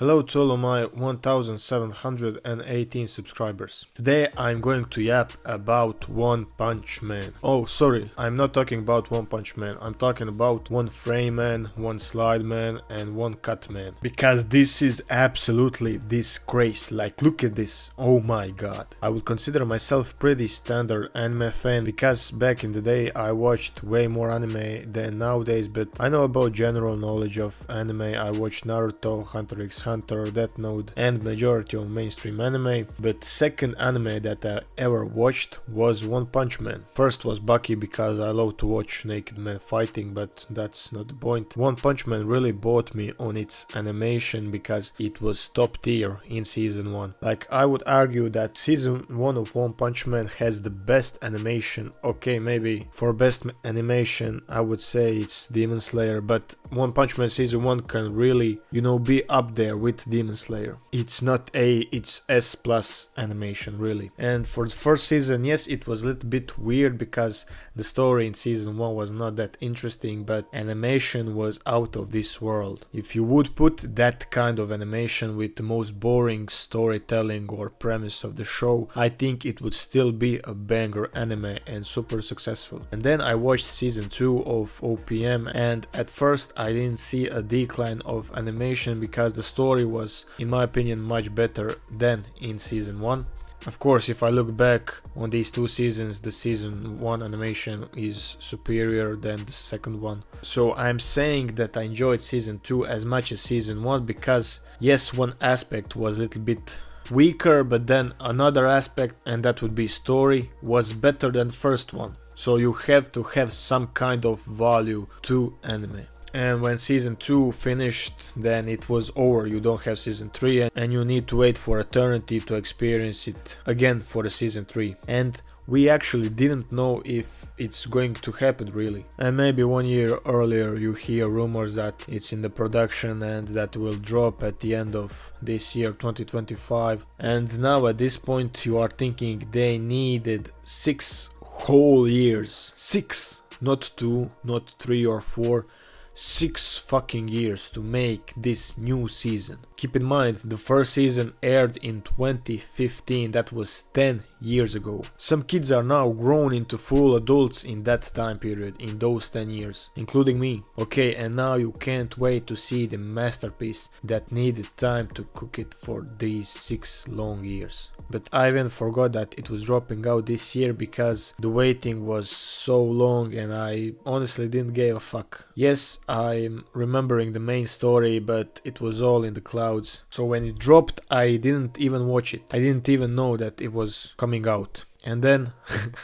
Hello to all of my 1718 subscribers. Today I'm going to yap about One Punch Man. Oh, sorry, I'm not talking about One Punch Man. I'm talking about One Frame Man, One Slide Man, and One Cut Man. Because this is absolutely disgrace. Like, look at this. Oh my god. I would consider myself pretty standard anime fan because back in the day I watched way more anime than nowadays, but I know about general knowledge of anime. I watched Naruto, Hunter x Hunter, Death Note, and majority of mainstream anime, but second anime that I ever watched was One Punch Man. First was Bucky because I love to watch naked men fighting, but that's not the point. One Punch Man really bought me on its animation because it was top tier in season 1. Like, I would argue that season 1 of One Punch Man has the best animation. Okay, maybe for best animation I would say it's Demon Slayer, but One Punch Man season 1 can really, be up there with Demon Slayer. It's not A, it's S plus animation, really. And for the first season, yes, it was a little bit weird because the story in season 1 was not that interesting, but animation was out of this world. If you would put that kind of animation with the most boring storytelling or premise of the show, I think it would still be a banger anime and super successful. And then I watched season 2 of OPM, and at first I didn't see a decline of animation because the story was, in my opinion, much better than in season 1. Of course, if I look back on these two seasons, the season 1 animation is superior than the second one. So I'm saying that I enjoyed season 2 as much as season 1 because, yes, one aspect was a little bit weaker, but then another aspect, and that would be story, was better than the first one. So you have to have some kind of value to anime. And when season 2 finished, then it was over. You don't have season 3 and you need to wait for eternity to experience it again for the season 3. And we actually didn't know if it's going to happen really. And maybe 1 year earlier you hear rumors that it's in the production and that will drop at the end of this year 2025. And now at this point you are thinking they needed 6 whole years. 6, not 2, not 3 or 4. 6 fucking years to make this new season. Keep in mind, the first season aired in 2015, that was 10 years ago. Some kids are now grown into full adults in that time period, in those 10 years, including me. Okay, and now you can't wait to see the masterpiece that needed time to cook it for these 6 long years. But I even forgot that it was dropping out this year because the waiting was so long and I honestly didn't give a fuck. Yes, I'm remembering the main story, but it was all in the clouds. So when it dropped, I didn't even watch it. I didn't even know that it was coming out. And then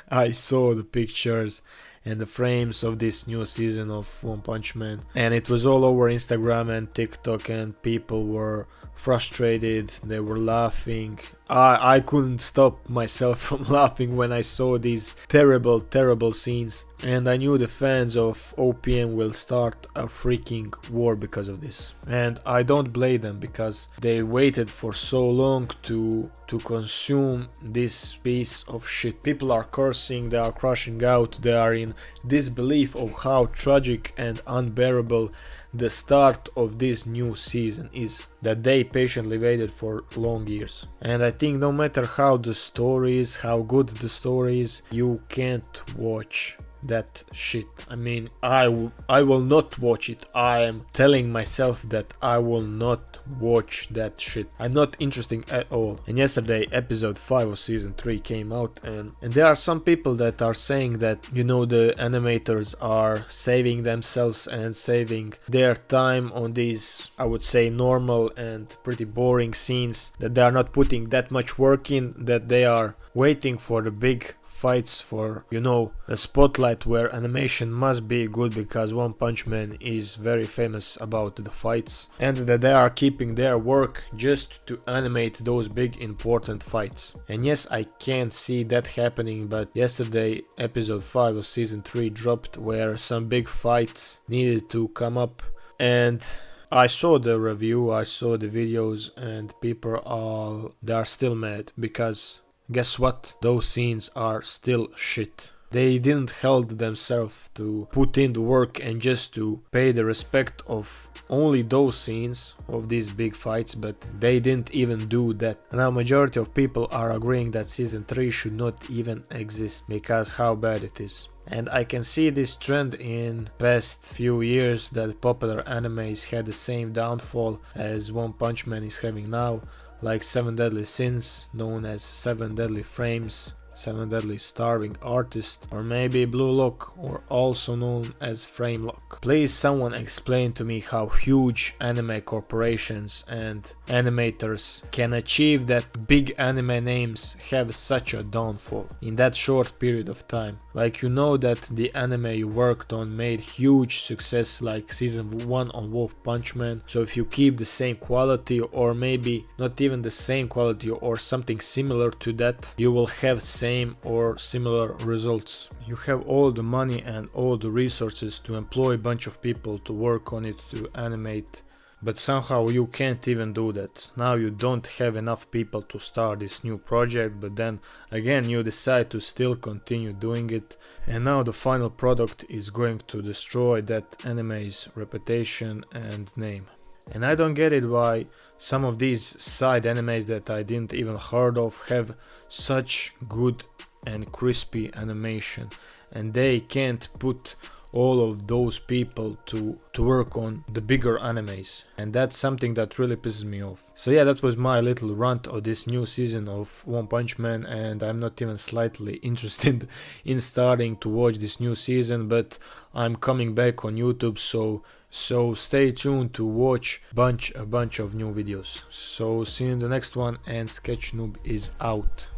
I saw the pictures and the frames of this new season of One Punch Man. And it was all over Instagram and TikTok and people were frustrated, they were laughing. I couldn't stop myself from laughing when I saw these terrible scenes. And I knew the fans of OPM will start a freaking war because of this. And I don't blame them because they waited for so long to consume this piece of shit. People are cursing, they are crashing out, they are in disbelief of how tragic and unbearable the start of this new season is, that they patiently waited for long years. And I think no matter how the story is, how good the story is, you can't watch that shit. I mean, I will not watch it. I am telling myself that I will not watch that shit. I'm not interested at all. And yesterday episode 5 of season 3 came out, and there are some people that are saying that, the animators are saving themselves and saving their time on these, I would say, normal and pretty boring scenes, that they are not putting that much work in, that they are waiting for the big fights, for a spotlight where animation must be good because One Punch Man is very famous about the fights, and that they are keeping their work just to animate those big important fights. And yes, I can't see that happening, but yesterday episode 5 of season 3 dropped where some big fights needed to come up, and I saw the review, I saw the videos, and they are still mad because guess what? Those scenes are still shit. They didn't held themselves to put in the work and just to pay the respect of only those scenes of these big fights, but they didn't even do that. Now majority of people are agreeing that season 3 should not even exist because how bad it is. And I can see this trend in past few years that popular animes had the same downfall as One Punch Man is having now, like 7 Deadly Sins, known as 7 Deadly Frames, 7 Deadly Starving Artist, or maybe Blue Lock, or also known as Frame Lock. Please someone explain to me how huge anime corporations and animators can achieve that big anime names have such a downfall in that short period of time. Like, you know that the anime you worked on made huge success like season 1 on Wolf Punch Man, so if you keep the same quality, or maybe not even the same quality or something similar to that, you will have same or similar results. You have all the money and all the resources to employ a bunch of people to work on it, to animate, but somehow you can't even do that. Now you don't have enough people to start this new project, but then again you decide to still continue doing it, and now the final product is going to destroy that anime's reputation and name. And I don't get it why some of these side animes that I didn't even heard of have such good and crispy animation, and they can't put all of those people to work on the bigger animes, and that's something that really pisses me off. So yeah, that was my little rant of this new season of One Punch Man, and I'm not even slightly interested in starting to watch this new season, but I'm coming back on YouTube, so stay tuned to watch a bunch of new videos. So see you in the next one, and Sketch Noob is out.